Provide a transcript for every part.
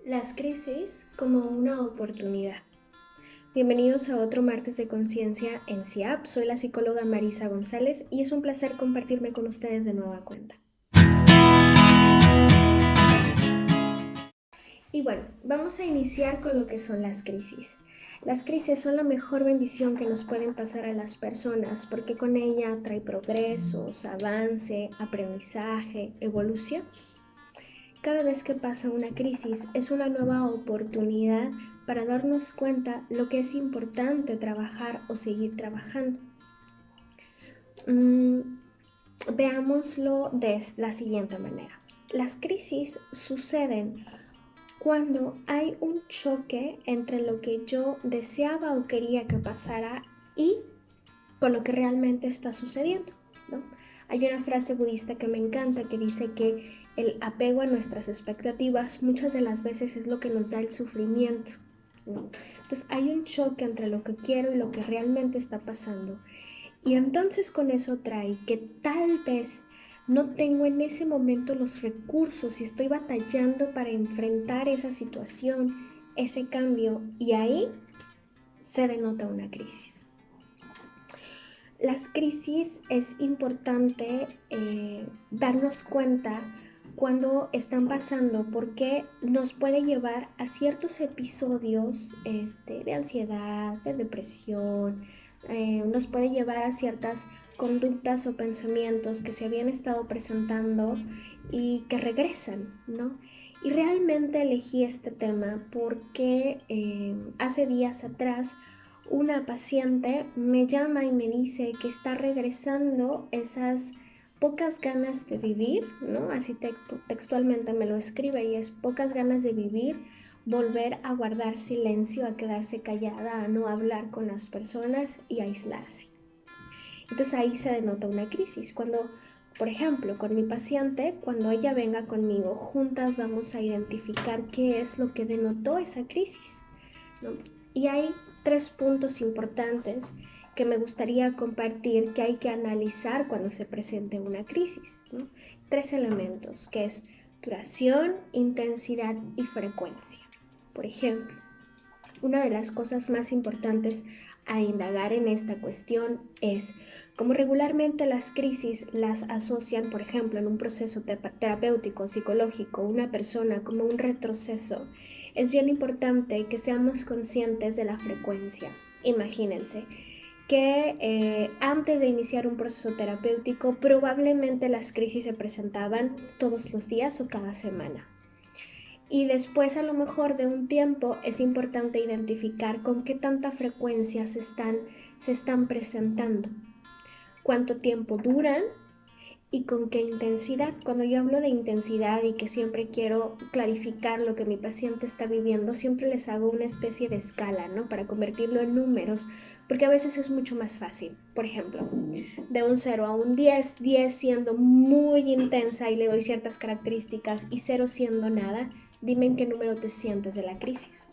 Las crisis como una oportunidad. Bienvenidos a otro martes de conciencia en CIAP. Soy la psicóloga Marisa González y es un placer compartirme con ustedes de nueva cuenta. Y bueno, vamos a iniciar con lo que son las crisis. Las crisis son la mejor bendición que nos pueden pasar a las personas porque con ella trae progresos, avance, aprendizaje, evolución. Cada vez que pasa una crisis es una nueva oportunidad para darnos cuenta lo que es importante trabajar o seguir trabajando. Veámoslo de la siguiente manera. Las crisis suceden cuando hay un choque entre lo que yo deseaba o quería que pasara y con lo que realmente está sucediendo, ¿no? Hay una frase budista que me encanta que dice que el apego a nuestras expectativas muchas de las veces es lo que nos da el sufrimiento, ¿no? Entonces hay un choque entre lo que quiero y lo que realmente está pasando. Y entonces con eso trae que tal vez no tengo en ese momento los recursos y estoy batallando para enfrentar esa situación, ese cambio, y ahí se denota una crisis. Las crisis es importante darnos cuenta cuando están pasando porque nos puede llevar a ciertos episodios de ansiedad, de depresión, nos puede llevar a ciertas conductas o pensamientos que se habían estado presentando y que regresan, ¿no? Y realmente elegí este tema porque hace días atrás una paciente me llama y me dice que está regresando esas pocas ganas de vivir, ¿no? Así textualmente me lo escribe y es pocas ganas de vivir, volver a guardar silencio, a quedarse callada, a no hablar con las personas y a aislarse. Entonces ahí se denota una crisis. Cuando, por ejemplo, con mi paciente, cuando ella venga conmigo, juntas vamos a identificar qué es lo que denotó esa crisis, ¿no? Y hay 3 puntos importantes que me gustaría compartir que hay que analizar cuando se presente una crisis, ¿no? 3 elementos, que es duración, intensidad y frecuencia. Por ejemplo, una de las cosas más importantes a indagar en esta cuestión es cómo regularmente las crisis las asocian, por ejemplo, en un proceso terapéutico, psicológico, una persona como un retroceso. Es bien importante que seamos conscientes de la frecuencia. Imagínense que antes de iniciar un proceso terapéutico probablemente las crisis se presentaban todos los días o cada semana. Y después a lo mejor de un tiempo es importante identificar con qué tanta frecuencia se están presentando, cuánto tiempo duran y con qué intensidad. Cuando yo hablo de intensidad y que siempre quiero clarificar lo que mi paciente está viviendo, siempre les hago una especie de escala, ¿no? Para convertirlo en números, porque a veces es mucho más fácil. Por ejemplo, de un 0 a un 10, 10 siendo muy intensa y le doy ciertas características y 0 siendo nada, dime en qué número te sientes de la crisis.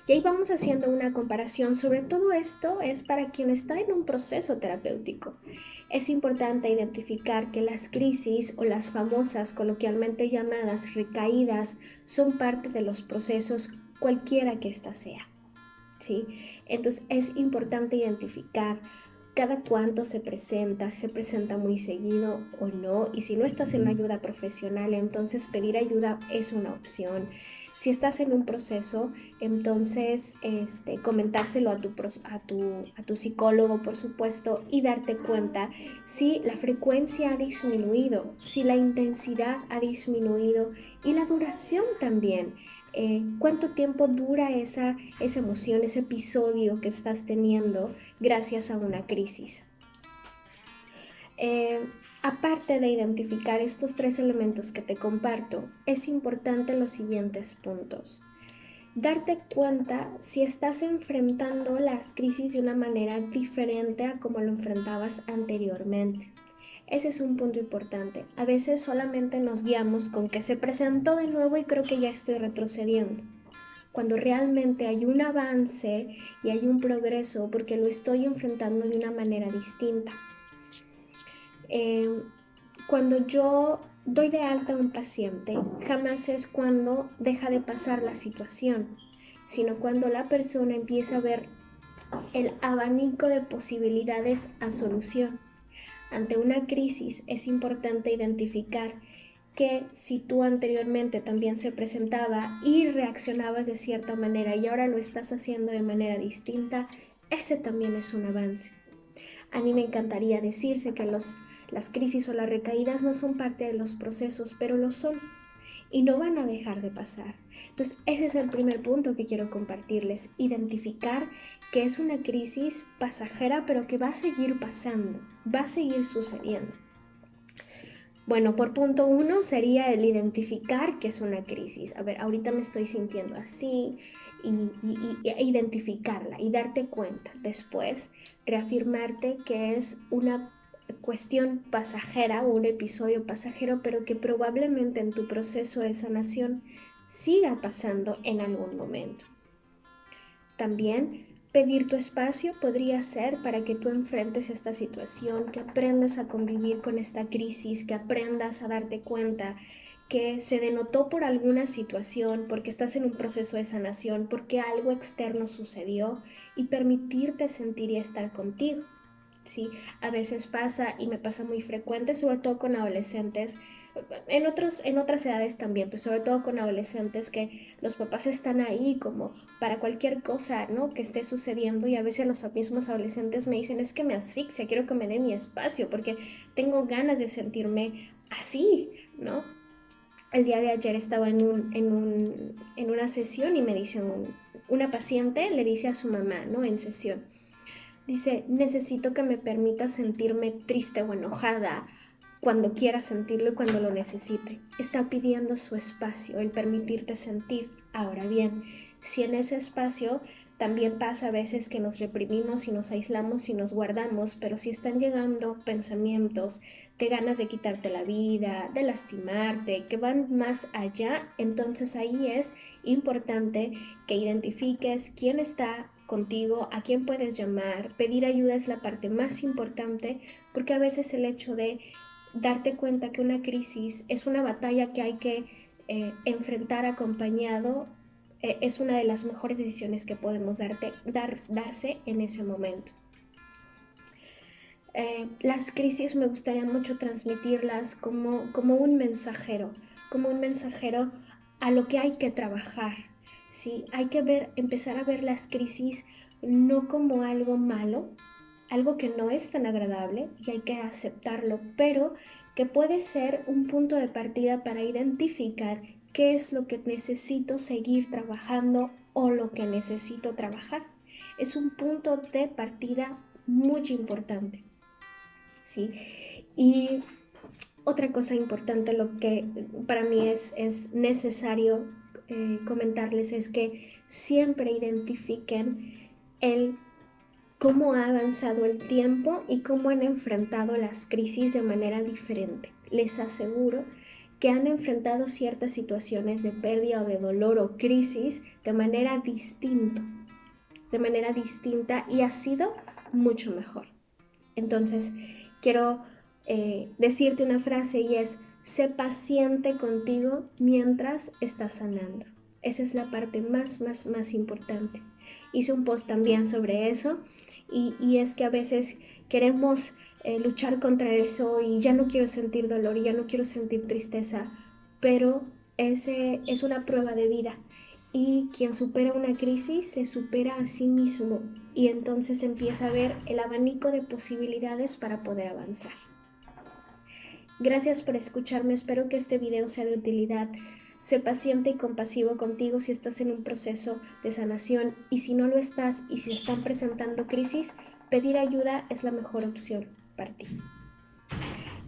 Y ahí vamos haciendo una comparación. Sobre todo esto es para quien está en un proceso terapéutico. Es importante identificar que las crisis o las famosas, coloquialmente llamadas recaídas, son parte de los procesos cualquiera que ésta sea, ¿sí? Entonces es importante identificar cada cuánto se presenta muy seguido o no, y si no estás en ayuda profesional, entonces pedir ayuda es una opción. Si estás en un proceso, entonces comentárselo a tu psicólogo, por supuesto, y darte cuenta si la frecuencia ha disminuido, si la intensidad ha disminuido y la duración también. ¿Cuánto tiempo dura esa emoción, ese episodio que estás teniendo gracias a una crisis? Eh, Aparte de identificar estos 3 elementos que te comparto, es importante los siguientes puntos. Darte cuenta si estás enfrentando las crisis de una manera diferente a como lo enfrentabas anteriormente. Ese es un punto importante. A veces solamente nos guiamos con que se presentó de nuevo y creo que ya estoy retrocediendo, cuando realmente hay un avance y hay un progreso porque lo estoy enfrentando de una manera distinta. Cuando yo doy de alta a un paciente, jamás es cuando deja de pasar la situación, sino cuando la persona empieza a ver el abanico de posibilidades a solución. Ante una crisis es importante identificar que si tú anteriormente también se presentaba y reaccionabas de cierta manera y ahora lo estás haciendo de manera distinta, ese también es un avance. A mí me encantaría decirse que las crisis o las recaídas no son parte de los procesos, pero lo son y no van a dejar de pasar. Entonces, ese es el primer punto que quiero compartirles, identificar que es una crisis pasajera, pero que va a seguir pasando, va a seguir sucediendo. Bueno, por punto 1 sería el identificar que es una crisis. A ver, ahorita me estoy sintiendo así y identificarla y darte cuenta. Después, reafirmarte que es una cuestión pasajera o un episodio pasajero, pero que probablemente en tu proceso de sanación siga pasando en algún momento. También pedir tu espacio podría ser para que tú enfrentes esta situación, que aprendas a convivir con esta crisis, que aprendas a darte cuenta que se denotó por alguna situación, porque estás en un proceso de sanación, porque algo externo sucedió y permitirte sentir y estar contigo. Sí, a veces pasa y me pasa muy frecuente, sobre todo con adolescentes, en otras edades también, pero sobre todo con adolescentes que los papás están ahí como para cualquier cosa, ¿no? Que esté sucediendo y a veces los mismos adolescentes me dicen, es que me asfixia, quiero que me dé mi espacio porque tengo ganas de sentirme así, ¿no? El día de ayer estaba en una sesión y me dice una paciente, le dice a su mamá, ¿no? En sesión. Dice, necesito que me permita sentirme triste o enojada cuando quiera sentirlo y cuando lo necesite. Está pidiendo su espacio, el permitirte sentir. Ahora bien, si en ese espacio también pasa a veces que nos reprimimos y nos aislamos y nos guardamos, pero si están llegando pensamientos de ganas de quitarte la vida, de lastimarte, que van más allá, entonces ahí es importante que identifiques quién está contigo, a quién puedes llamar. Pedir ayuda es la parte más importante porque a veces el hecho de darte cuenta que una crisis es una batalla que hay que enfrentar acompañado es una de las mejores decisiones que podemos darse en ese momento. Las crisis me gustaría mucho transmitirlas como un mensajero a lo que hay que trabajar. ¿Sí? Hay que empezar a ver las crisis no como algo malo, algo que no es tan agradable y hay que aceptarlo, pero que puede ser un punto de partida para identificar qué es lo que necesito seguir trabajando o lo que necesito trabajar. Es un punto de partida muy importante. ¿Sí? Y otra cosa importante, lo que para mí es necesario comentarles es que siempre identifiquen cómo ha avanzado el tiempo y cómo han enfrentado las crisis de manera diferente. Les aseguro que han enfrentado ciertas situaciones de pérdida o de dolor o crisis de manera distinta y ha sido mucho mejor. Entonces, quiero decirte una frase y es, sé paciente contigo mientras estás sanando. Esa es la parte más importante. Hice un post también sobre eso y es que a veces queremos luchar contra eso y ya no quiero sentir dolor y ya no quiero sentir tristeza, pero ese es una prueba de vida. Y quien supera una crisis se supera a sí mismo y entonces empieza a ver el abanico de posibilidades para poder avanzar. Gracias por escucharme, espero que este video sea de utilidad. Sé paciente y compasivo contigo si estás en un proceso de sanación y si no lo estás y si están presentando crisis, pedir ayuda es la mejor opción para ti.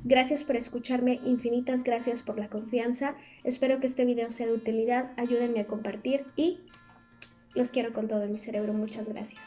Gracias por escucharme, infinitas gracias por la confianza. Espero que este video sea de utilidad, ayúdenme a compartir y los quiero con todo mi cerebro. Muchas gracias.